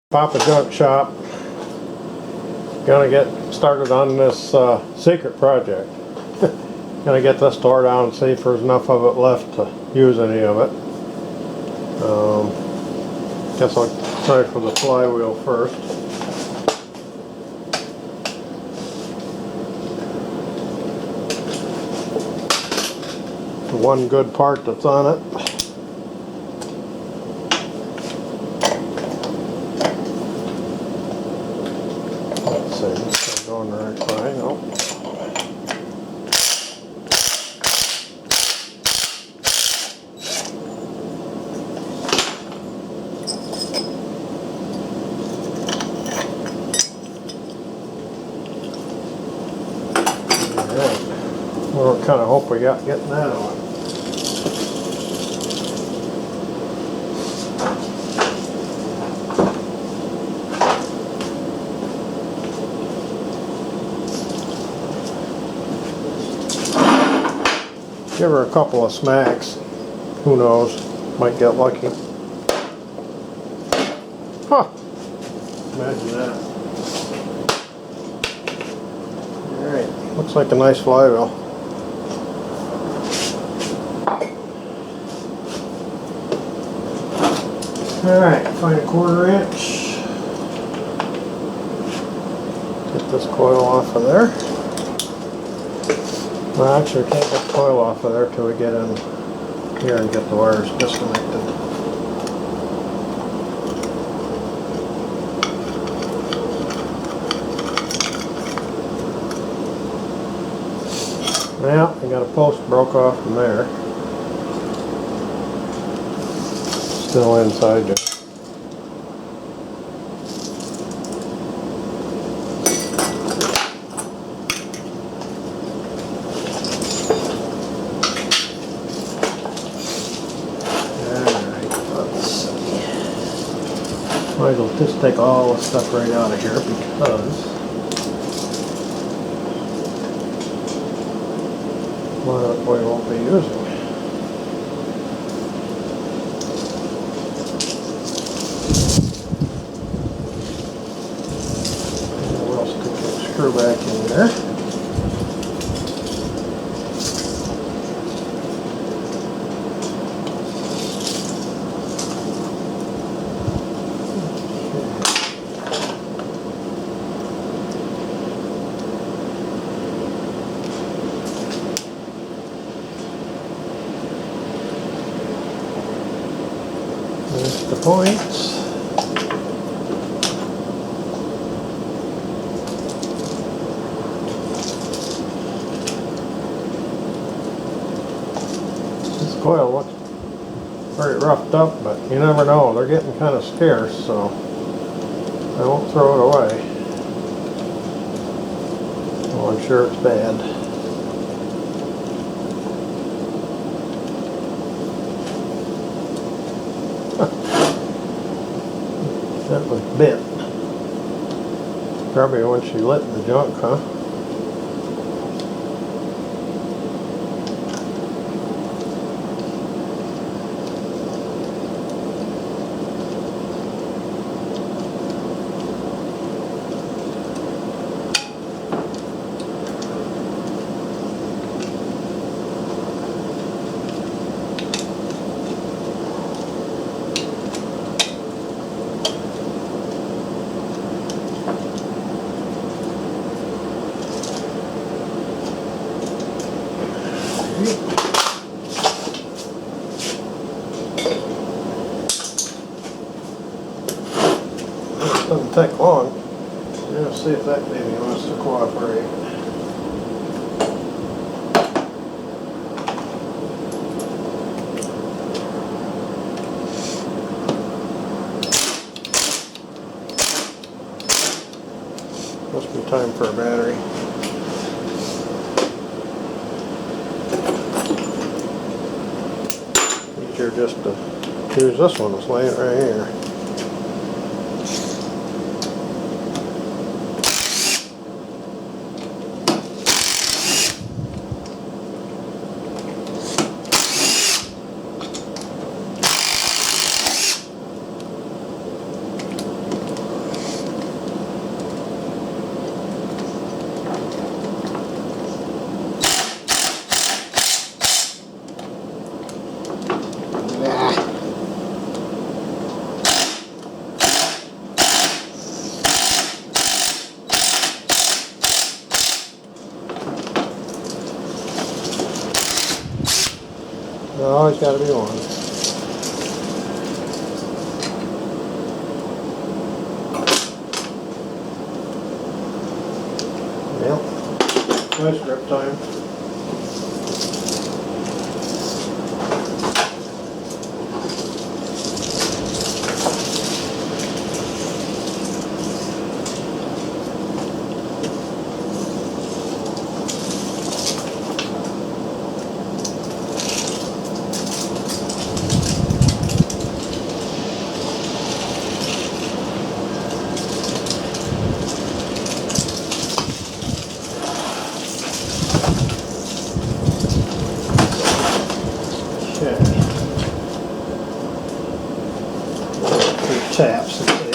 Papa Junk Shop. Gonna get started on this secret project. Gonna get this tore down and see if there's enough of it left to use any of it. Guess I'll try for the flywheel first. The one good part that's on it. Let's see, this is going the right way. Nope. Alright. What kind of hope we got getting that on? Give her a couple of smacks. Who knows? Might get lucky. Huh. Imagine that. Alright. Looks like a nice flywheel. Alright. Find a 1/4 inch. Get this coil off of there. Well, actually, we can't get the coil off of there till we get in here and get the wires disconnected. Now, we got a post broke off from there. Still inside there. Might as well just take all the stuff right out of here because a lot of it we won't be using. And we'll stick the screw back in there. There's the points. This coil looks very roughed up, but you never know. They're getting kind of scarce, so I won't throw it away. Well, I'm sure it's bad. That was bit. Probably when she lit the junk, huh? Doesn't take long. Let's see if that baby wants to cooperate. Must be time for a battery. Easier just to use this one that's laying right here. always got to be one. Yep. Nice grip time. Taps, let's see.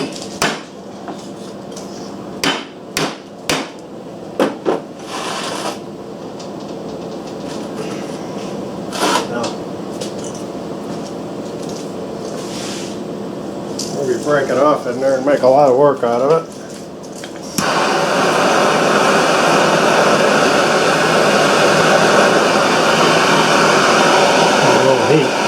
Now, maybe break it off in there and make a lot of work out of it. A little heat.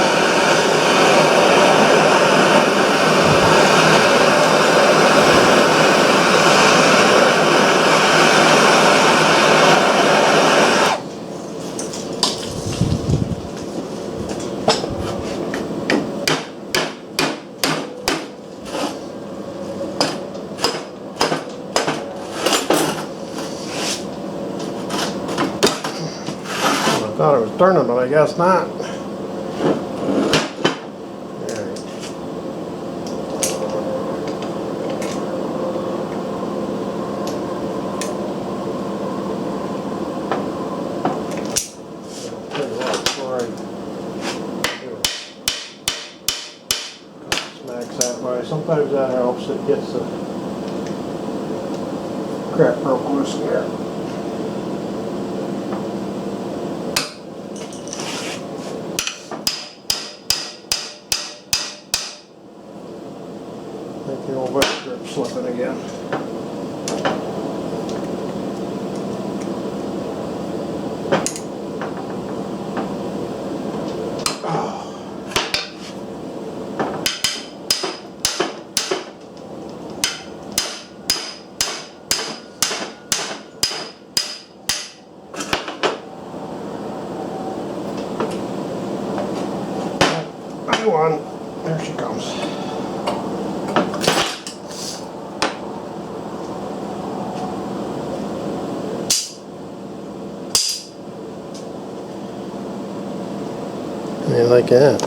I thought it was turning, but I guess not. Alright. I'll tell you what, before I do it, smacks that way. Sometimes that helps. It gets the crap broke loose there. The old wet grip slipping again. One. There she comes. I like that.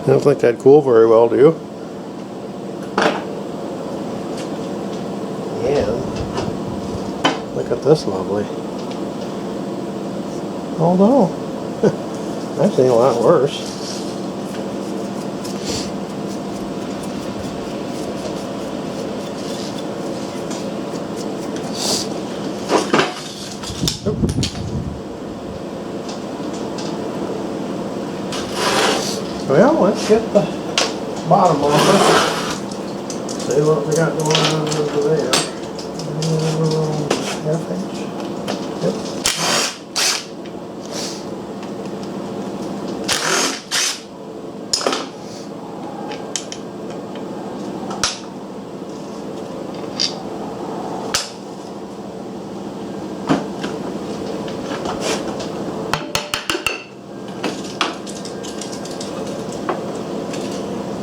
I don't think that'd cool very well, do you? And look at this lovely. Oh no. I've seen a lot worse. Well, let's get the bottom off it. See what we got going on over there. Half inch. Yep.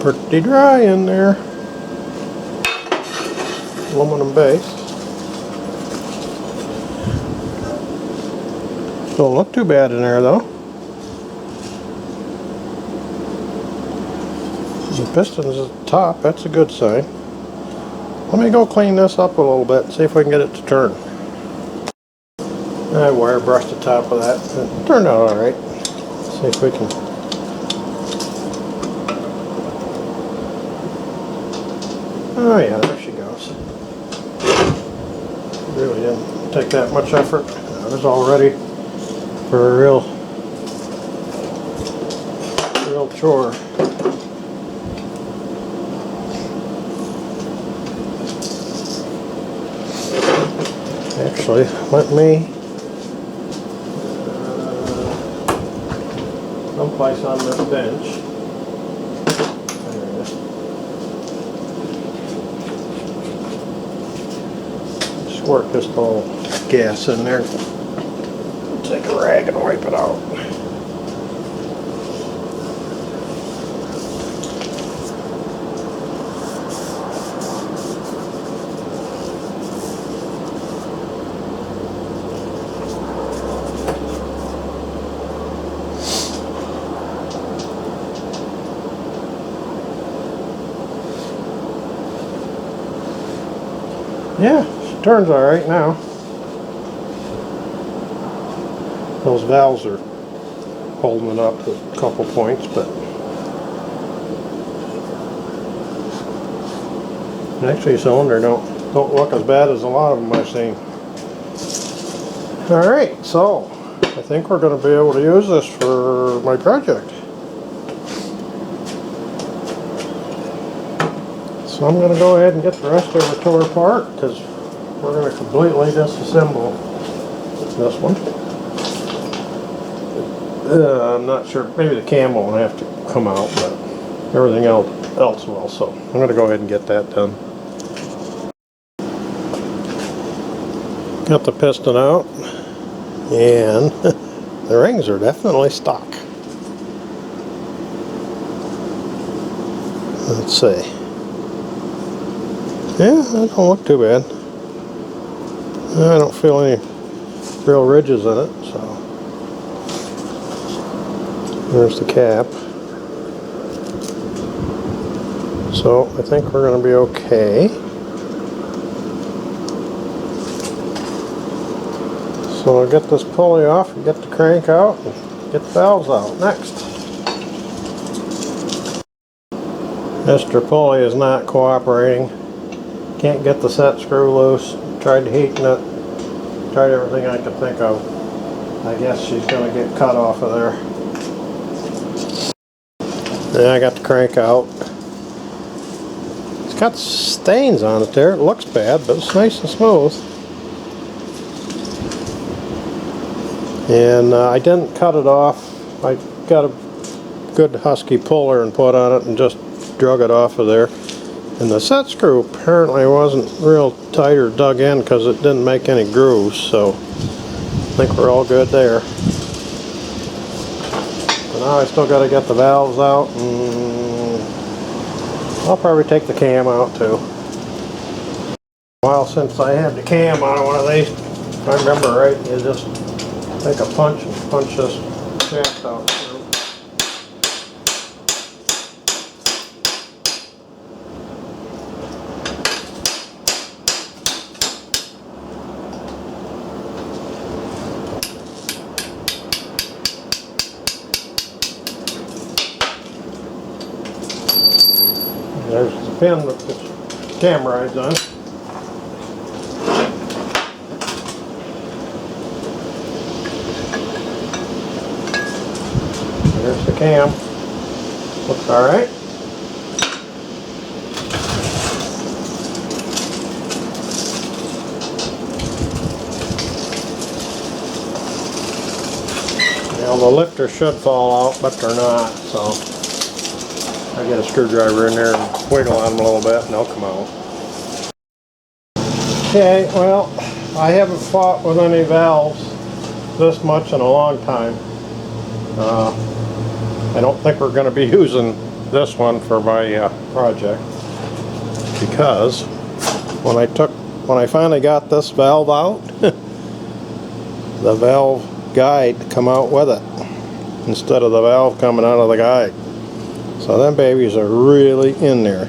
Pretty dry in there. Aluminum base. Don't look too bad in there though. The piston's at the top, that's a good sign. Let me go clean this up a little bit and see if we can get it to turn. I wire brushed the top of that. It turned out alright. See if we can. Oh yeah, there she goes. Really didn't take that much effort. I was all ready for a real chore. Actually, let me place on this bench. There it is. Squirt this little gas in there. Take a rag and wipe it out. Yeah, she turns all right now. Those valves are holding it up at a couple points, but actually the cylinder don't look as bad as a lot of them I've seen. All right, so I think we're going to be able to use this for my project. So I'm going to go ahead and get the rest of it tore apart because we're going to completely disassemble this one. I'm not sure, maybe the cam won't have to come out, but everything else will. So I'm going to go ahead and get that done. Got the piston out, and the rings are definitely stock. Let's see. Yeah, that don't look too bad. I don't feel any real ridges in it, so. There's the cap. So I think we're going to be okay. So I'll get this pulley off and get the crank out and get the valves out next. Mr. Pulley is not cooperating. Can't get the set screw loose. Tried heating it. Tried everything I could think of. I guess she's going to get cut off of there. Yeah, I got the crank out. It's got stains on it there. It looks bad, but it's nice and smooth. And I didn't cut it off. I got a good husky puller and put on it and just drug it off of there. And the set screw apparently wasn't real tight or dug in because it didn't make any grooves, so I think we're all good there. So now I still got to get the valves out, and I'll probably take the cam out too. A while since I had the cam on one of these. If I remember right, you just take a punch and punch this shaft out through. There's the pin that the cam rides on. There's the cam. Looks alright. Now the lifter should fall out, but they're not, so I get a screwdriver in there and wiggle on them a little bit and they'll come out. Okay, well, I haven't fought with any valves this much in a long time. I don't think we're going to be using this one for my project because when I finally got this valve out, the valve guide come out with it instead of the valve coming out of the guide. So them babies are really in there.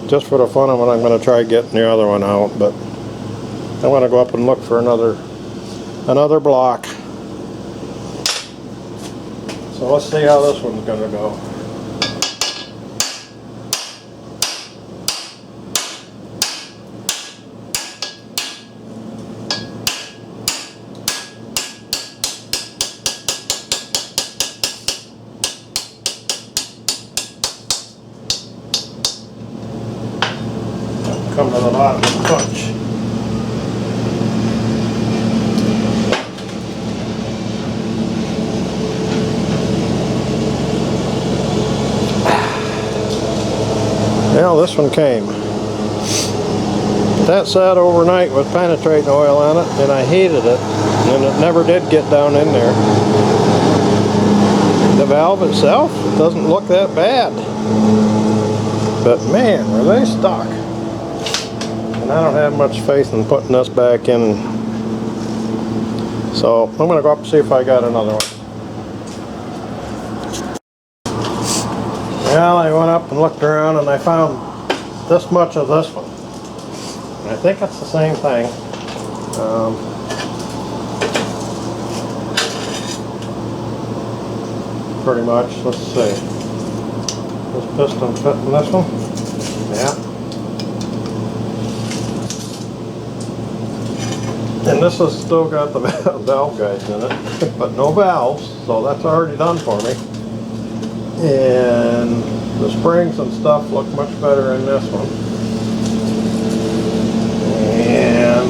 Just for the fun of it, I'm going to try getting the other one out, but I'm going to go up and look for another block. So let's see how this one's going to go. Come to the bottom of the punch. Well, this one came. That sat overnight with penetrating oil on it, and I heated it, and it never did get down in there. The valve itself doesn't look that bad, but man, are they stuck. And I don't have much faith in putting this back in, so I'm going to go up and see if I got another one. Well, I went up and looked around and I found this much of this one. And I think it's the same thing. Pretty much. Let's see. This piston fit in this one? Yeah. And this has still got the valve guides in it, but no valves, so that's already done for me. And the springs and stuff look much better in this one. And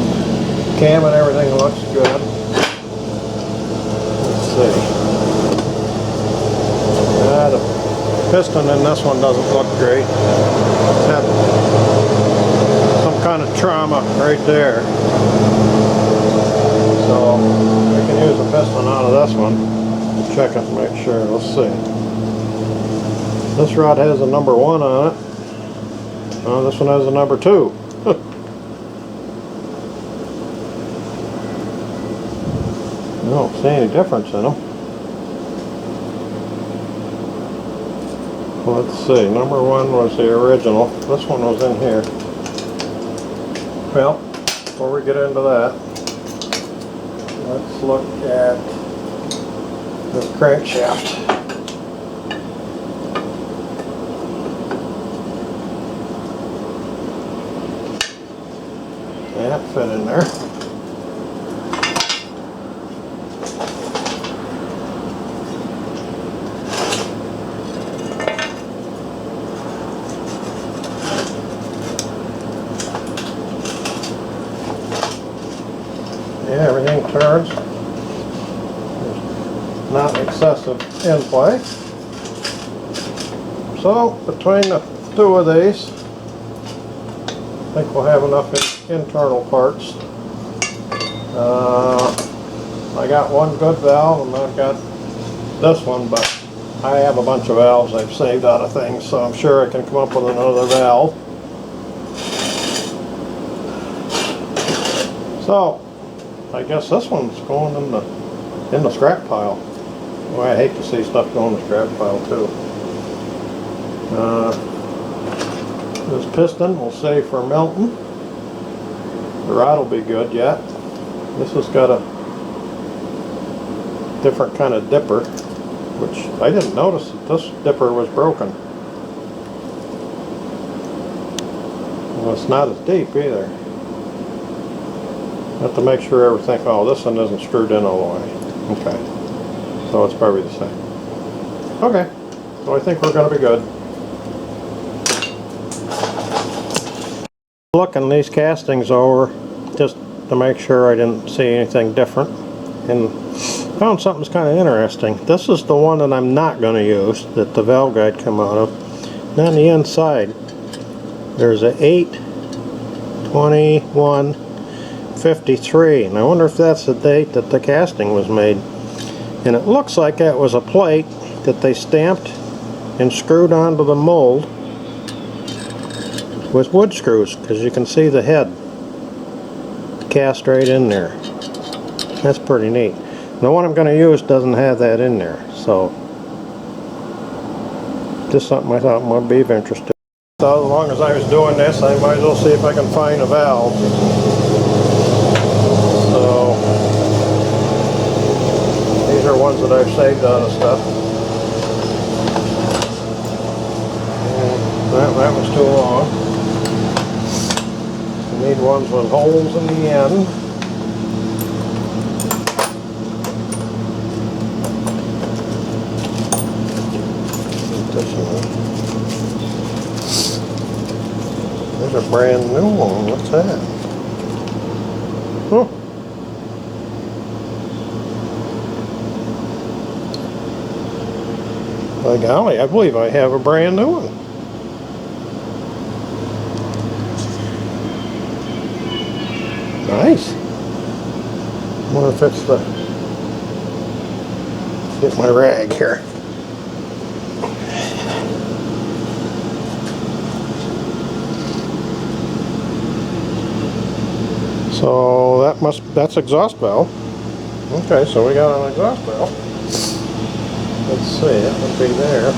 cam and everything looks good. Let's see. The piston in this one doesn't look great. It's had some kind of trauma right there. So I can use a piston out of this one and check it and make sure. Let's see. This rod has a number 1 on it. This one has a number 2. I don't see any difference in them. Let's see, number 1 was the original. This one was in here. Well, before we get into that, let's look at this crankshaft. Yeah, it fit in there. Yeah, everything turns. There's not excessive in play. So, between the 2 of these, I think we'll have enough internal parts. I got one good valve and I've got this one, but I have a bunch of valves I've saved out of things, so I'm sure I can come up with another valve. So, I guess this one's going in the scrap pile. Boy, I hate to see stuff go in the scrap pile too. This piston will save for melting. The rod will be good yet. This has got a different kind of dipper, which I didn't notice that this dipper was broken. Well, it's not as deep either. Have to make sure everything, oh, this one isn't screwed in all the way. Okay. So it's probably the same. Okay. So I think we're going to be good. Looking these castings over just to make sure I didn't see anything different, and found something's kind of interesting. This is the one that I'm not going to use, that the valve guide come out of. And on the inside there's a 8/21/53, and I wonder if that's the date that the casting was made. And it looks like that was a plate that they stamped and screwed onto the mold with wood screws, because you can see the head cast right in there. That's pretty neat. The one I'm going to use doesn't have that in there, so just something I thought might be of interest. So as long as I was doing this, I might as well see if I can find a valve. So these are ones that I've saved out of stuff. And that was too long. Need ones with holes in the end. There's a brand new one. What's that? Oh. By golly, I believe I have a brand new one. if it's the, get my rag here. So that's exhaust valve. Okay, so we got an exhaust valve. Let's see, it would be there.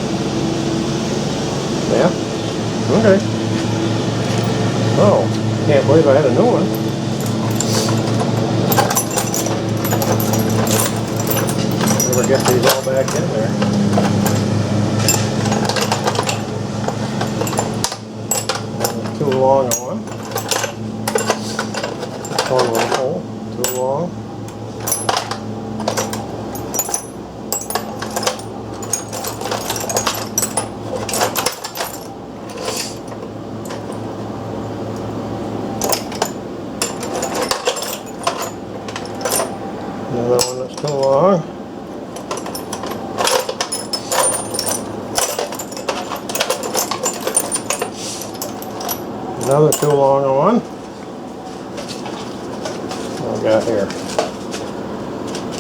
Yeah, okay. Oh, can't believe I had a new one. Never get these all back in there. Too long a one. One little hole, too long. Another one that's too long. Another too long one. What we got here?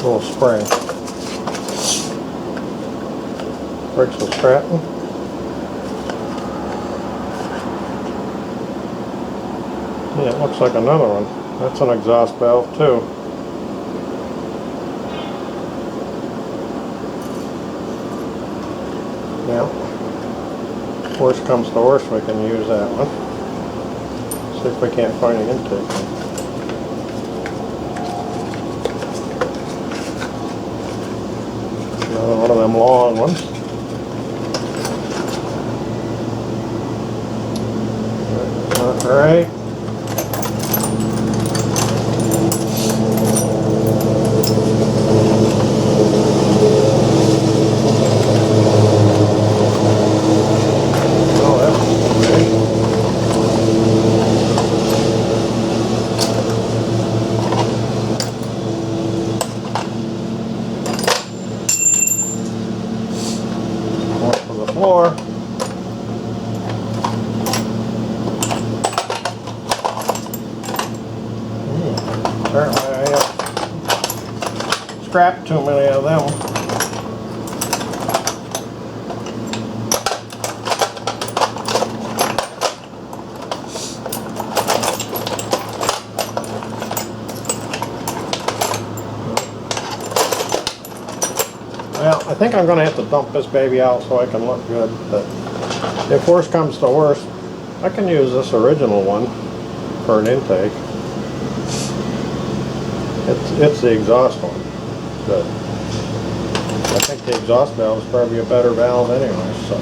Little spring. Briggs with Stratton. Yeah, it looks like another one. That's an exhaust valve too. Yeah. Worst comes to worst, we can use that one. See if we can't find an intake. Another one of them long ones. Not right. Floor. Apparently I have scrapped too many of them. Well, I think I'm going to have to dump this baby out so I can look good, but if worst comes to worst, I can use this original one for an intake. It's the exhaust one, but I think the exhaust valve is probably a better valve anyway, so.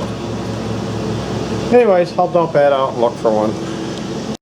Anyways, I'll dump that out and look for one.